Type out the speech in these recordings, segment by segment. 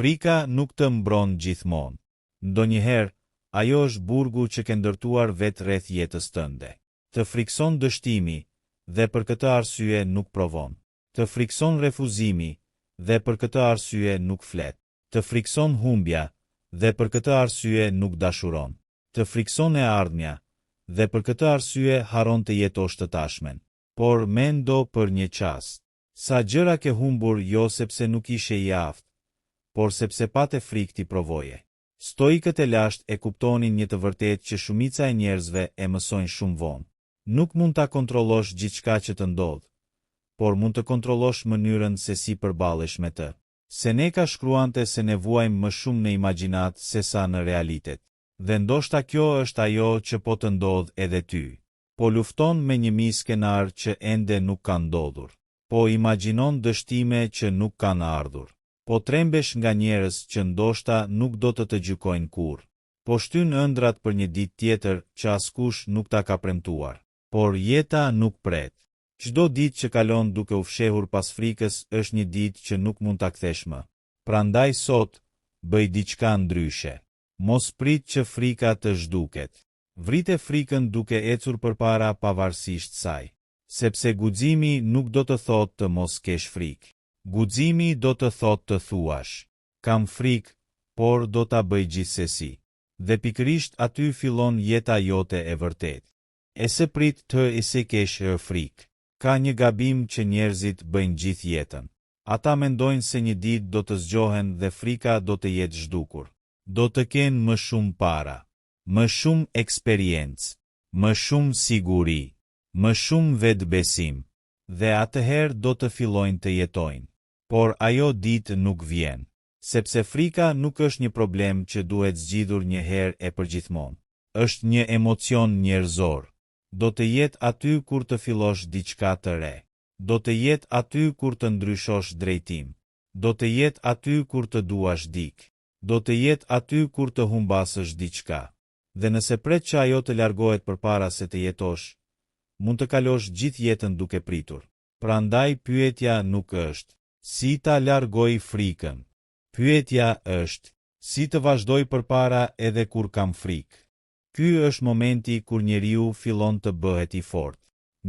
Frika nuk të mbron gjithmonë. Ndonjëherë, ajo është burgu që ke ndërtuar vetë rreth jetës tënde. Të frikson dështimi, dhe për këtë arsye nuk provon. Të frikson refuzimi, dhe për këtë arsye nuk flet. Të frikson humbja, dhe për këtë arsye nuk dashuron. Të frikson e ardhmja, dhe për këtë arsye haron të jetosh të tashmen. Por mendo për një çast. Sa gjëra ke humbur jo sepse nuk ishe i aftë, por sepse pate frikë ti provoje. Stoikët e lashtë e kuptonin një të vërtetë që shumica e njerëzve e mësojnë shumë vonë. Nuk mund ta kontrollosh gjithçka që të ndodh, por mund të kontrollosh mënyrën se si përballesh me të. Seneca shkruante se ne vuajmë më shumë në imagjinat se sa në realitet. Dhe ndoshta kjo është ajo që po të ndodh edhe ty. Po lufton me një miskenar që ende nuk ka ndodhur. Po imagjinon dështime që nuk kanë ardhur. Po trembesh nga njerëz që ndoshta nuk do të gjykojnë kurrë. Po shtyn ëndrat për një ditë tjetër që askush nuk ta ka premtuar. Por jeta nuk pret. Çdo ditë që kalon duke u fshehur pas frikës është një ditë që nuk mund ta kthesh më. Prandaj sot, bëj diçka ndryshe. Mos prit që frika të zhduket. Vrite frikën duke ecur përpara pavarësisht saj. Sepse guximi nuk do të thotë të mos kesh frikë. Guximi do të thotë të thuash, kam frikë, por do ta bëj gjithsesi. Dhe pikërisht aty fillon jeta jote e vërtetë. E se prit të e se kesh frikë. Ka një gabim që njerëzit bëjnë gjithë jetën. Ata mendojnë se një ditë do të zgjohen dhe frika do të jetë zhdukur. Do të kenë më shumë para, më shumë eksperiencë, më shumë siguri, më shumë vetbesim, dhe atëherë do të fillojnë të jetojnë. Por ajo ditë nuk vjen, sepse frika nuk është një problem që duhet zgjidhur një herë e përgjithmonë. Është një emocion njerëzor. Do të jetë aty kur të fillosh diçka të re. Do të jetë aty kur të ndryshosh drejtim. Do të jetë aty kur të duash dikë. Do të jetë aty kur të humbasësh diçka. Dhe nëse pret që ajo të largohet përpara se të jetosh, mund të kalosh gjithë jetën duke pritur. Prandaj pyetja nuk është si ta largoj frikën. Pyetja është si të vazhdoj përpara edhe kur kam frikë. Ky është momenti kur njeriu fillon të bëhet i fortë.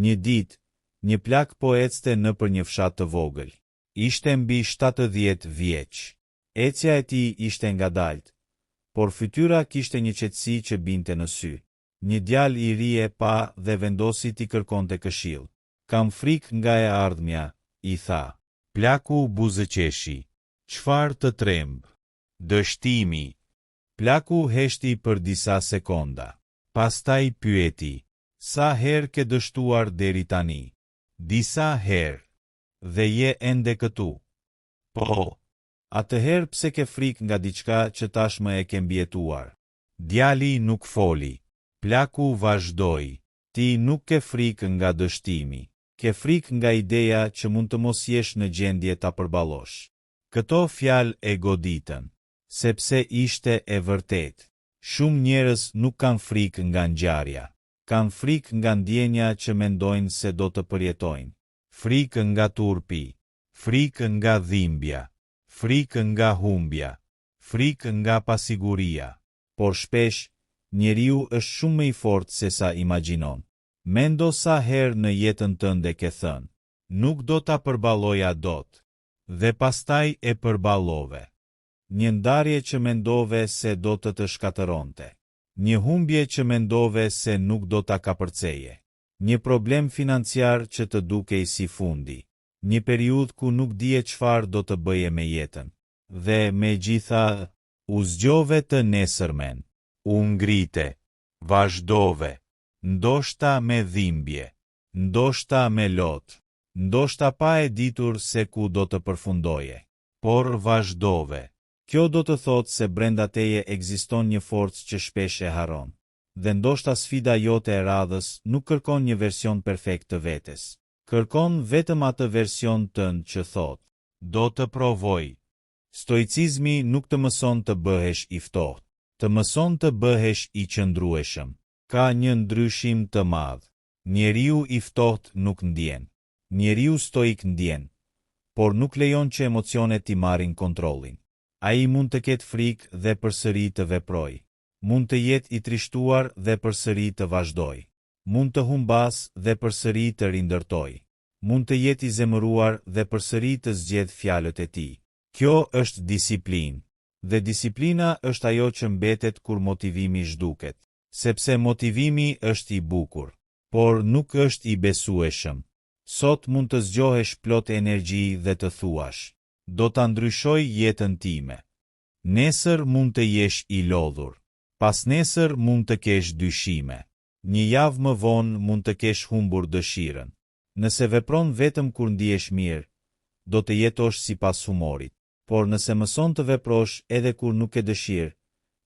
Një ditë, një plak po ecte nëpër një fshat të vogël. Ishte mbi 70 vjeç. Ecja e tij ishte ngadalt, por fytyra kishte një qetësi që binte në sy. Një djalë i ri e pa dhe vendosi t'i kërkonte këshill. Kam frikë nga e ardhmja, i tha. Plaku buzëqeshi. Çfarë të tremb? Dështimi. Plaku heshti për disa sekonda. Pastaj pyeti. Sa herë ke dështuar deri tani? Disa herë. Dhe je ende këtu? Po. Atëherë pse ke frikë nga diçka që tashmë e ke mbijetuar? Djali nuk foli. Plaku vazhdoi. Ti nuk ke frikë nga dështimi. Ke frikë nga ideja që mund të mos jesh në gjendje ta përballosh. Këto fjalë e goditën, sepse ishte e vërtetë. Shumë njerëz nuk kanë frikë nga ngjarja. Kanë frikë nga ndjenja që mendojnë se do të përjetojnë. Frikë nga turpi, frikë nga dhimbja, frikë nga humbja, frikë nga pasiguria. Por shpesh, njeriu është shumë më i fortë se sa imagjinon. Mendo sa herë në jetën tënde ke thënë, nuk do ta përballoja dot, dhe pastaj e përballove. Një ndarje që mendove se do të shkatëronte. Një humbje që mendove se nuk do ta kapërceje. Një problem financiar që të dukej si fundi. Një periudhë ku nuk dije çfarë do të bëje me jetën. Dhe megjithatë, u zgjove të nesërmen. U ngrite. Vazhdove. Ndoshta me dhimbje. Ndoshta me lot. Ndoshta pa e ditur se ku do të përfundoje. Por vazhdove. Kjo do të thotë se brenda teje ekziston një forcë që shpesh e harron. Dhe ndoshta sfida jote e radhës nuk kërkon një version perfekt të vetes. Kërkon vetëm atë version tënd që thotë, do të provoj. Stoicizmi nuk të mëson të bëhesh i ftohtë, të mëson të bëhesh i qëndrueshëm. Ka një ndryshim të madh. Njeriu i ftohtë nuk ndjen. Njeriu stoik ndjen, por nuk lejon që emocionet t'i marrin kontrollin. Ai mund të ketë frikë dhe përsëri të veprojë. Mund të jetë i trishtuar dhe përsëri të vazhdojë. Mund të humbas dhe përsëri të rindërtojë. Mund të jetë i zemëruar dhe përsëri të zgjedhë fjalët e tij. Kjo është disiplinë. Dhe disiplina është ajo që mbetet kur motivimi zhduket. Sepse motivimi është i bukur, por nuk është i besueshëm. Sot mund të zgjohesh plot energji dhe të thuash: do ta ndryshoj jetën time. Nesër mund të jesh i lodhur. Pas nesër mund të kesh dyshime. Një javë më vonë mund të kesh humbur dëshirën. Nëse vepron vetëm kur ndihesh mirë, do të jetosh sipas humorit. Por nëse mëson të veprosh edhe kur nuk ke dëshirë,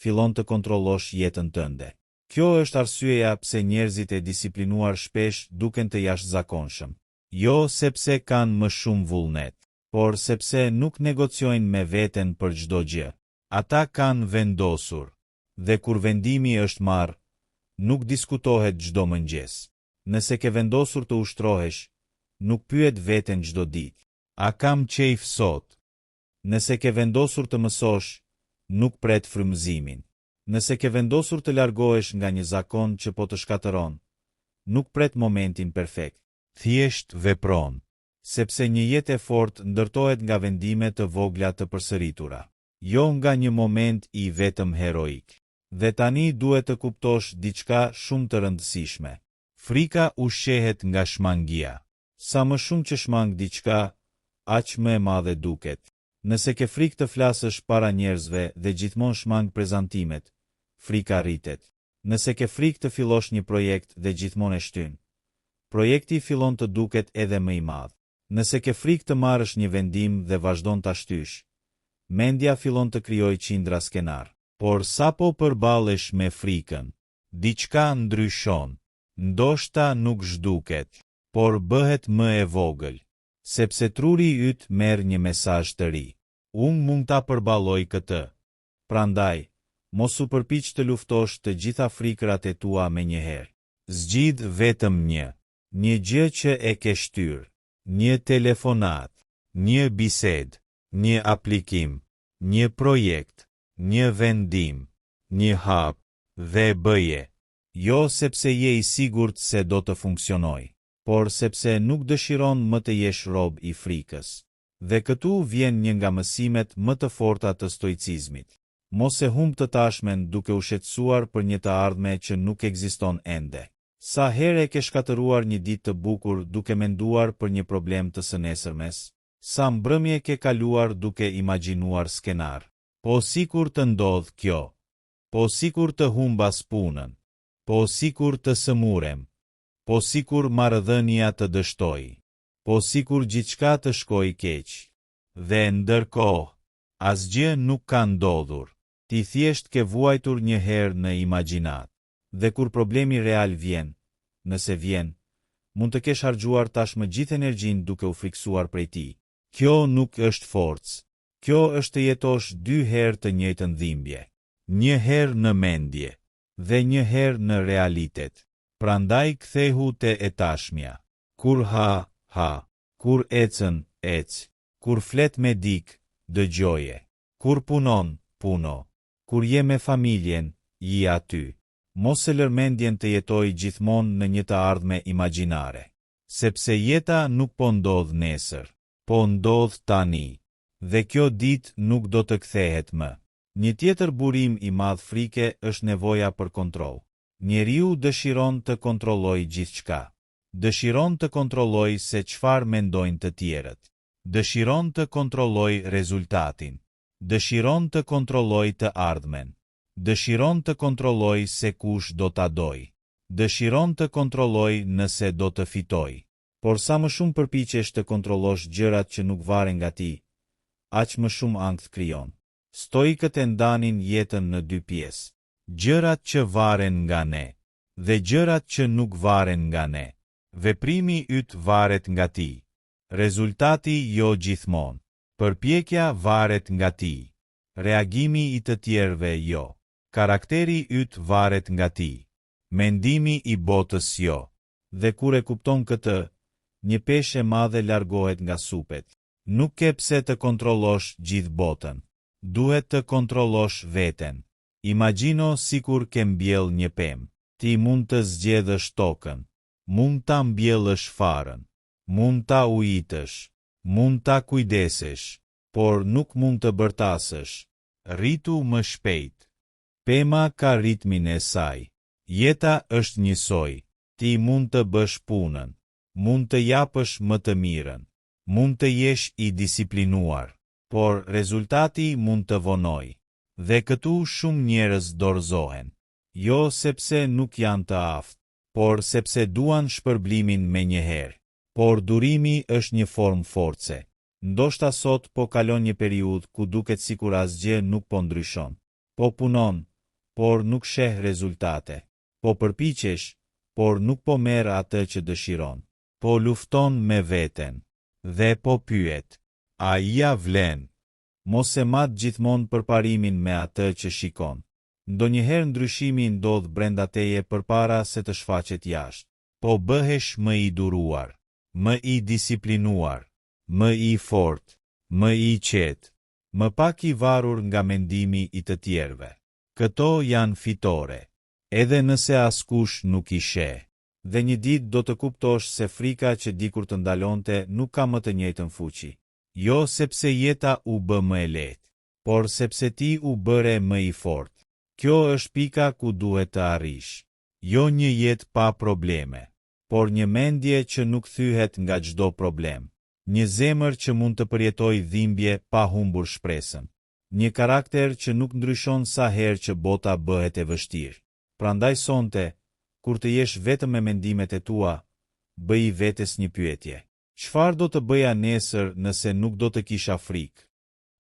fillon të kontrollosh jetën tënde. Kjo është arsyeja pse njerëzit e disiplinuar shpesh duken të jashtëzakonshëm. Jo sepse kanë më shumë vullnet, por sepse nuk negociojnë me veten për çdo gjë. Ata kanë vendosur, dhe kur vendimi është marrë, nuk diskutohet çdo mëngjes. Nëse ke vendosur të ushtrohesh, nuk pyet veten çdo ditë: a kam qejf sot? Nëse ke vendosur të mësosh, nuk pret frymëzimin. Nëse ke vendosur të largohesh nga një zakon që po të shkatëron, nuk pret momentin perfekt. Thjesht vepron, sepse një jetë e fortë ndërtohet nga vendime të vogla të përsëritura, jo nga një moment i vetëm heroik. Dhe tani duhet të kuptosh diçka shumë të rëndësishme. Frika ushqehet nga shmangia. Sa më shumë që shmang diçka, aq më e madhe duket. Nëse ke frikë të flasësh para njerëzve dhe gjithmonë shmang prezantimet, frika rritet. Nëse ke frikë të fillosh një projekt dhe gjithmonë e shtyn, projekti fillon të duket edhe më i madh. Nëse ke frikë të marrësh një vendim dhe vazhdon ta shtysh, mendja fillon të krijojë qindra skenar. Por sapo përballesh me frikën, diçka ndryshon. Ndoshta nuk zhduket, por bëhet më e vogël, sepse truri yt merr një mesazh të ri. Unë mund ta përballoj këtë. Prandaj, mos u përpiq të luftosh të gjitha frikrat e tua menjëherë. Zgjidh vetëm një gjë që e ke shtyr, një telefonat, një bisedë, një aplikim, një projekt, një vendim, një hap, dhe bëje. Jo sepse je i sigurt se do të funksionoj, por sepse nuk dëshiron më të jesh rob i frikës. Dhe këtu vjen një nga mësimet më të forta të stoicizmit. Mos e humb të tashmen duke u shqetësuar për një të ardhme që nuk ekziston ende. Sa herë ke shkatëruar një ditë të bukur duke menduar për një problem të së nesërmes? Sa mbrëmje ke kaluar duke imagjinuar skenar? Po sikur të ndodh kjo, po sikur të humbas punën, po sikur të sëmurem, po sikur marrëdhënia të dështoj, po sikur gjithçka të shkoj keq. Dhe ndërkohë, asgjë nuk ka ndodhur. Ti thjesht ke vuajtur një herë në imagjinat. Dhe kur problemi real vjen, nëse vjen, mund të kesh harxuar tashmë gjithë energjinë duke u friksuar prej tij. Kjo nuk është forcë. Kjo është të jetosh 2 herë të njëjtën dhimbje. Një herë në mendje dhe një herë në realitet. Prandaj kthehu te e tashmja. Kur ha, kur ecën, ec. Kur flet me dik, dëgjoje. Kur punon, puno. Kur je me familjen, je aty. Mos e lër mendjen të jetojë gjithmonë në një të ardhme imagjinare. Sepse jeta nuk po ndodh nesër, po ndodh tani. Dhe kjo ditë nuk do të kthehet më. Një tjetër burim i madh frike është nevoja për kontroll. Njeriu dëshiron të kontrollojë gjithçka. Dëshiron të kontrollojë se çfarë mendojnë të tjerët. Dëshiron të kontrollojë rezultatin. Dëshiron të kontrollojë të ardhmen. Dëshiron të kontrollojë se kush do ta dojë. Dëshiron të kontrollojë nëse do të fitojë. Por sa më shumë përpiqesh të kontrollosh gjërat që nuk varen nga ti, aq më shumë ankth krijon. Stoikët e ndanin jetën në 2 pjesë. Gjërat që varen nga ne dhe gjërat që nuk varen nga ne. Veprimi yt varet nga ti. Rezultati jo gjithmonë. Përpjekja varet nga ti. Reagimi i të tjerëve jo. Karakteri yt varet nga ti. Mendimi i botës jo. Dhe kur e kupton këtë, një peshë e madhe largohet nga supet. Nuk ke pse të kontrollosh gjithë botën. Duhet të kontrollosh veten. Imagjino sikur ke mbjell një pemë. Ti mund të zgjedhësh tokën, mund ta mbjellësh farën, mund ta ujitësh, mund ta kujdesesh, por nuk mund të bërtasësh. Rritu më shpejt. Pema ka ritmin e saj. Jeta është njësoj. Ti mund të bësh punën, mund të japësh më të mirën, mund të jesh i disiplinuar, por rezultati mund të vonojë. Dhe këtu shumë njerëz dorëzohen. Jo sepse nuk janë të aftë, por sepse duan shpërblimin me njëherë. Por durimi është një formë force. Ndoshta sot po kalon një periudhë ku duket sikur asgjë nuk po ndryshon. Po punon, por nuk sheh rezultate. Po përpiqesh, por nuk po merr atë që dëshiron. Po lufton me veten. Dhe po pyet, a ja vlen? Mos e mat gjithmonë përparimin me atë që shikon. Ndonjëherë ndryshimi ndodh brenda teje përpara se të shfaqet jashtë. Po bëhesh më i duruar, më i disiplinuar, më i fortë, më i qetë, më pak i varur nga mendimi i të tjerëve. Këto janë fitore, edhe nëse askush nuk i sheh. Dhe një ditë do të kuptosh se frika që dikur të ndalonte nuk ka më të njëjtën fuqi. Jo sepse jeta u bë më e lehtë, por sepse ti u bëre më i fortë. Kjo është pika ku duhet të arrish. Jo një jetë pa probleme, por një mendje që nuk thyhet nga çdo problem. Një zemër që mund të përjetojë dhimbje pa humbur shpresën. Një karakter që nuk ndryshon sa herë që bota bëhet e vështirë. Prandaj sonte, kur të jesh vetëm me mendimet e tua, bëj vetes një pyetje. Çfarë do të bëja nesër nëse nuk do të kisha frikë?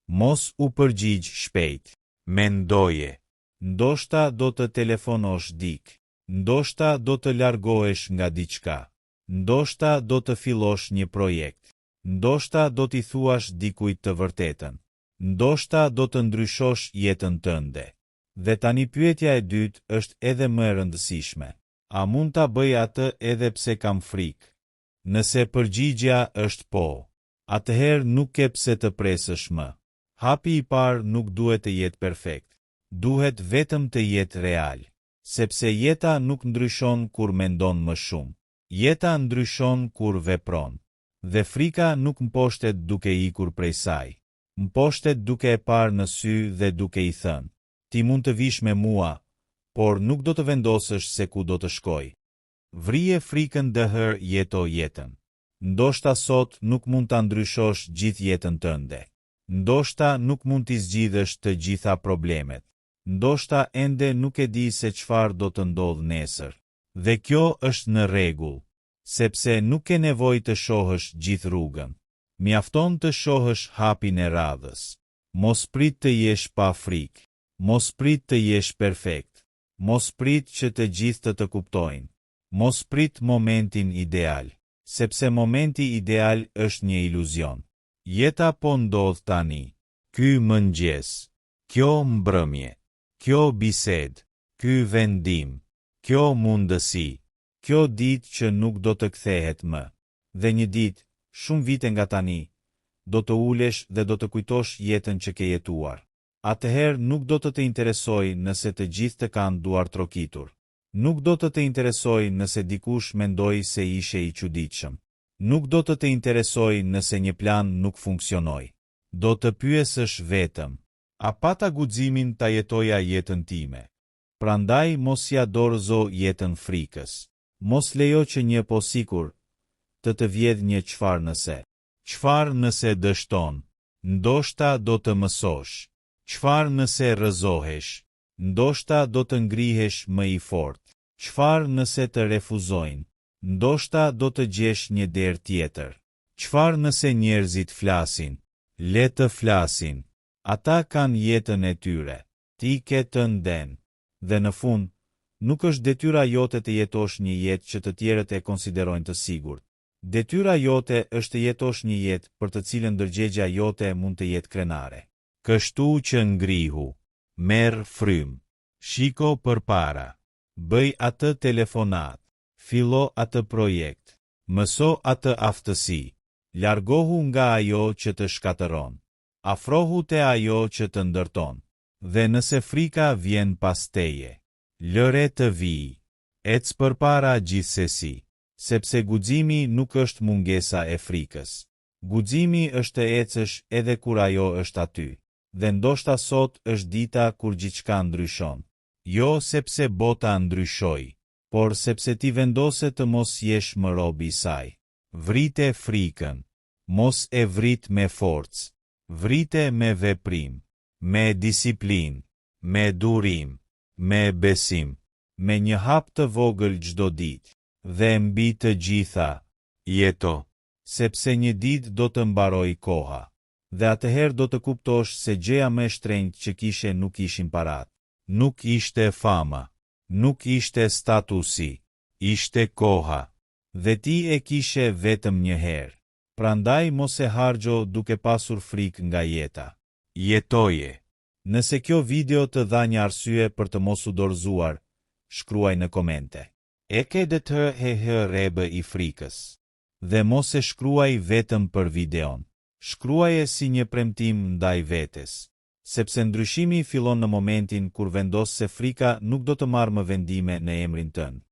Mos u përgjigj shpejt. Mendoje. Ndoshta do të telefonosh dik. Ndoshta do të largohesh nga diçka. Ndoshta do të fillosh një projekt. Ndoshta do t'i thuash dikujt të vërtetën. Ndoshta do të ndryshosh jetën tënde. Dhe tani pyetja e dytë është edhe më e rëndësishme. A mund ta bëj atë edhe pse kam frikë? Nëse përgjigjja është po, atëherë nuk ke pse të presësh më. Hapi i parë nuk duhet të jetë perfekt. Duhet vetëm të jetë real, sepse jeta nuk ndryshon kur mendon më shumë. Jeta ndryshon kur vepron. Dhe frika nuk mposhtet duke ikur prej saj. Mposhtet duke e parë në sy dhe duke i thënë: ti mund të vish me mua, por nuk do të vendosësh se ku do të shkoj. Vrije frikën dëhër, jeto jetën. Ndoshta sot nuk mund ta ndryshosh gjithë jetën tënde. Ndoshta nuk mund t'i zgjidhësh të gjitha problemet. Ndoshta ende nuk e di se çfarë do të ndodh nesër. Dhe kjo është në rregull, sepse nuk ke nevojë të shohësh gjithë rrugën. Mjafton të shohësh hapin e radhës. Mos prit të jesh pa frikë. Mos prit të jesh perfekt. Mos prit që të gjithë të kuptojnë. Mos prit momentin ideal, sepse momenti ideal është një iluzion. Jeta po ndodh tani. Ky mëngjes, kjo mbrëmje, kjo bisedë, ky vendim, kjo mundësi, kjo ditë që nuk do të kthehet më. Dhe një ditë, shumë vite nga tani, do të ulesh dhe do të kujtosh jetën që ke jetuar. Atëherë nuk do të interesoj nëse të gjithë të kanë duar trokitur. Nuk do të interesoj nëse dikush mendoi se ishe i çuditshëm. Nuk do të interesoj nëse një plan nuk funksionoi. Do të pyesësh vetëm: a pata guximin ta jetoja jetën time? Prandaj mos ja dorëzo jetën frikës. Mos lejo që një po sikur të vjedh një çfarë nëse. Çfarë nëse dështon? Ndoshta do të mësosh. Çfarë nëse rrëzohesh? Ndoshta do të ngrihesh më i fortë. Çfarë nëse të refuzojnë? Ndoshta do të gjesh një derë tjetër. Çfarë nëse njerëzit flasin? Le të flasin. Ata kanë jetën e tyre. Ti ke të nden. Dhe në fund, nuk është detyra jote të jetosh një jetë që të tjerët e konsiderojnë të sigurt. Detyra jote është të jetosh një jetë për të cilën ndërgjegja jote mund të jetë krenare. Kështu që ngrihu. Merr frym. Shiko përpara. Bëj atë telefonat. Fillo atë projekt. Mëso atë aftësi. Largohu nga ajo që të shkatëron. Afrohu te ajo që të ndërton. Dhe nëse frika vjen pas teje, lëre të vijë. Ec përpara gjithsesi, sepse guximi nuk është mungesa e frikës. Guximi është të ecësh edhe kur ajo është aty. Dhe ndoshta sot është dita kur gjithçka ndryshon. Jo sepse bota ndryshoi, por sepse ti vendose të mos jesh më rob i saj. Vrite frikën. Mos e vrit me forcë. Vrite me veprim, me disiplinë, me durim, me besim, me një hap të vogël çdo ditë, dhe mbi të gjitha, jeto, sepse një ditë do të mbaroj koha. Dhe atëherë do të kuptosh se gjëja më e shtrenjtë që kishe nuk ishin parat, nuk ishte fama, nuk ishte statusi, ishte koha. Dhe ti e kishe vetëm një herë. Prandaj mos e harxho duke pasur frikë nga jeta. Jetoje. Nëse kjo video të dha një arsye për të mos u dorëzuar, shkruaj në komente. E ke të rebe i frikës. Dhe mos e shkruaj vetëm për videon. Shkruaje si një premtim ndaj vetes. Sepse ndryshimi fillon në momentin kur vendos se frika nuk do të marrë më vendime në emrin tënd.